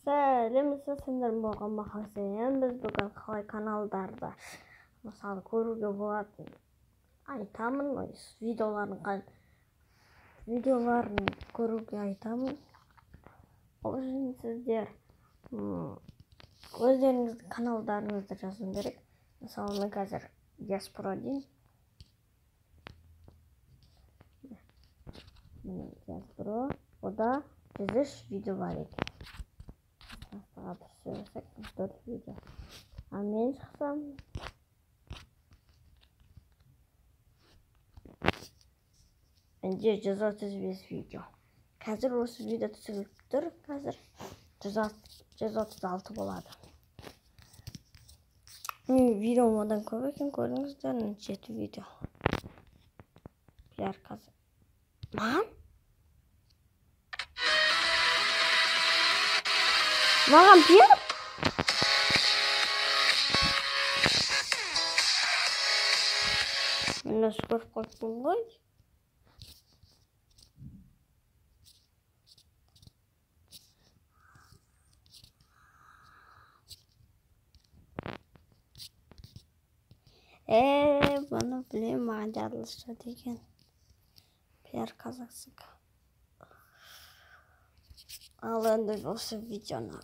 Сәлеметсіздер, сендер болған мақасен біз бүгін қалай каналдарда мысалы көруге болатын айтамын, видеоларын көруге айтамын. Ол үшін сіздер өздеріңіздің каналдарыңызды жазу керек. Мысалы мен қазір Яспро1 Яспро, ода 103 видео бар екен. Söylesek 4 video. Мен шықсам менде 135 видео. Қазір осы видео түсіріліп тұр. Қазір 136 болады. Видео одан көп екен, көріңіздер, 7 видео. Пиар қазір. Маған пиар? Мен осы көріп қойттым ғой. Бұны білем, маған жарылышы деген. Пиар казақсың. Ал енді осы видеоны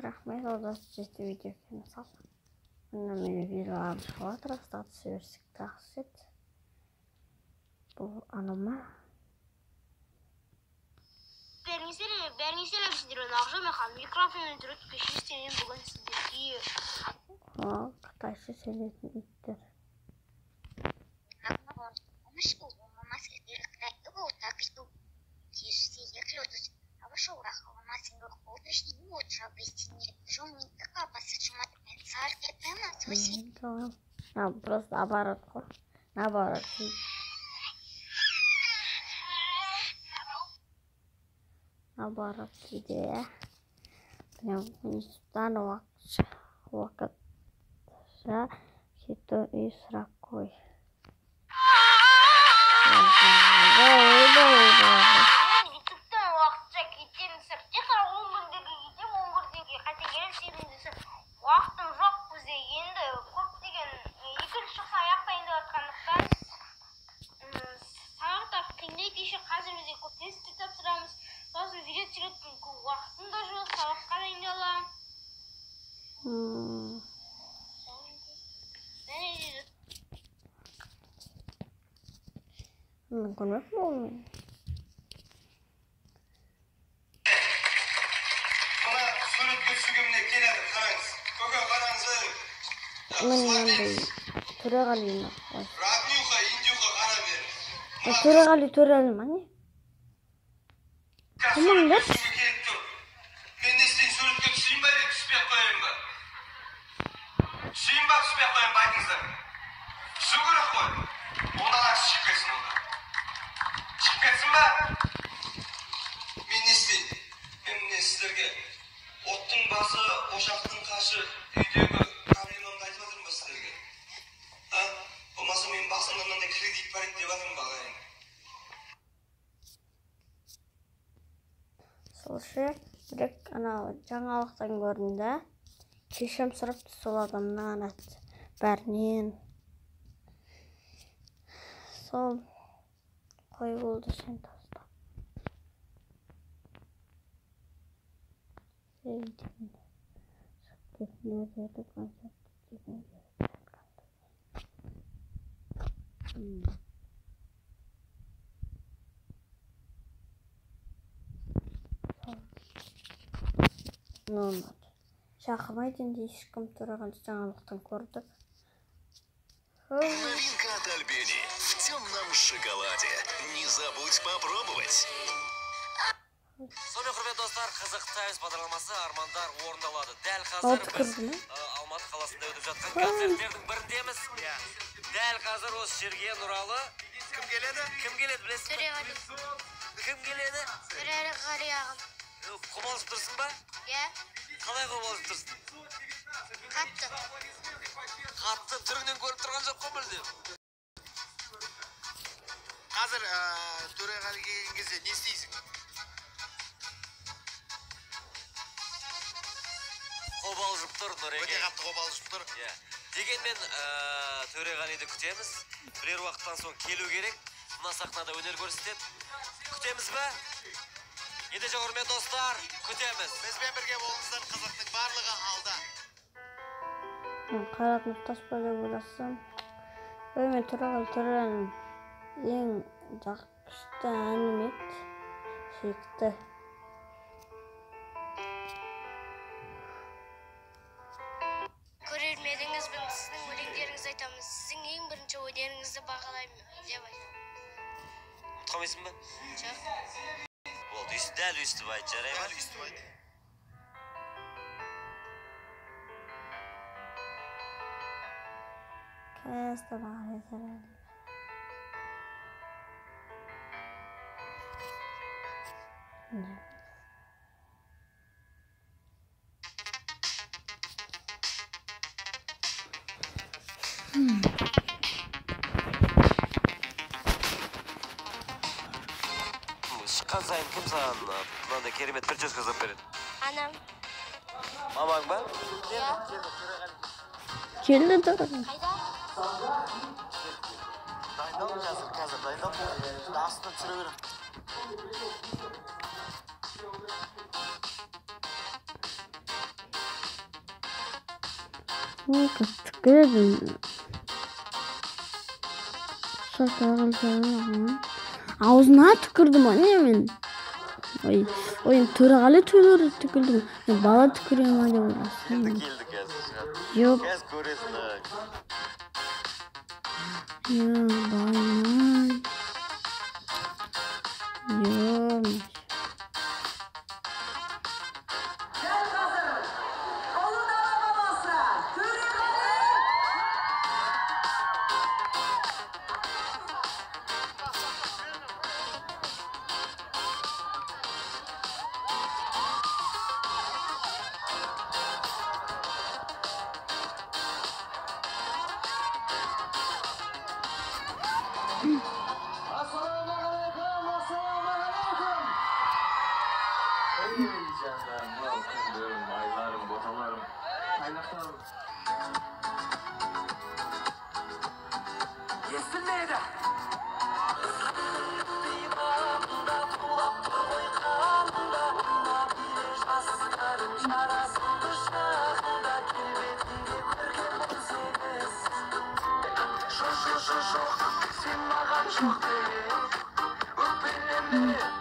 рахмет, олжасы жеті видео екен сал. Мені видеоларым шығып статус жіберсек тақсы ет. Бұл анама. Бәріне сіздер Ақжан Механ микрофонын түріп кешістен бүгін сіздерге. Қытайшы сөйлейтін иттер. Просто оборот. Наоборот. Наоборот идея. Афганистан уақытша кету үй сұрақ қой. Көрмек болмын. Мына суретке түсіргеніне келеді, қараңыз. Көке қараңыз. Мен Төреғали'ны. Радиуға, индиуға қара бер. Төреғали ма не? Кіміңдер? Мен не істейін, суретке түсейін ба, түспей қойайын ба? Түсейін ба, түспей қойайын ба айтыңыздар. Түсу керек қой. Одан шығып кетсін онда. Шығып кетсін ба? Мен не істейін? Мен сіздерге оттың басы, ошақтың қашы, үйдегі проблемамды айтып жатырмын ба сіздерге? Болмаса мен басымда мынандай кредит бар еді деп жатырмын ба ағайын? Слушай, direkt жаңалықтан көрінді. Кешірім сұрапты сол адамнан бәрінен. Сол қой болды сен таста. Шақырмайды енді ешкім Төреғали жаңалықтан көрдік. Новинка от Альбени в темном шоколаде. Не забудь попробовать. Сонымен құрметті достар, қызықты тайыз бағдарламасы армандар орындалады. Дәл қазір біз Алматы қаласында өтіп жатқан концерттердің біріндеміз. Дәл қазір осы жерге Нұралы кім келеді? Кім келеді білесің бе? Төреғали. Кім келеді? Төреғали ағам. Қобалжып тұрсың ба? Иә. Қалай қобалжып тұрсың? Қатты. Қатты түріңнен көріп тұрған жоқ қой мүлдем. Қазір Төреғали келген кезде не істейсің? Қобалжып тұр Нұреке. Өте қатты қобалжып тұр. Дегенмен Төреғалиді күтеміз. Бірер уақыттан соң келу керек. Мына сахнада өнер көрсетеді. Күтеміз бе? Енді құрметті достар, күтеміз. Бізбен бірге болыңыздар, қызықтың барлығы алда. Қайрат Нұртас деп ойласам, мен Төреғалиның ең жақсы әнім еді. Сүйікті. Көрерменіңізбен сіздің өлеңдеріңізді айтамыз. Сіздің ең бірінші өнеріңізді бағалаймын деп айтамын. Ұмытқамайсың ба? Жоқ. Болды, дәл өйстіп айт, жарай ма? Дәл өйстіп айт. Кәсті бағалайды. Шыққан сайын кім саған мынандай керемет прическа жасап береді? Анам. Мамаң ба? Иә. Келді тұр. Қайда? Дайындал қазір дайындал. Астынан түсіре берем. Түкіреді. Аузына түкірдім не мен? Ойым Төреғали түкірдім. Бала түкіре ма деп ойласам. Келді қазір. Жоқ. Қазір көресің. Байлай. Sen mağan çok değil, öpeleme.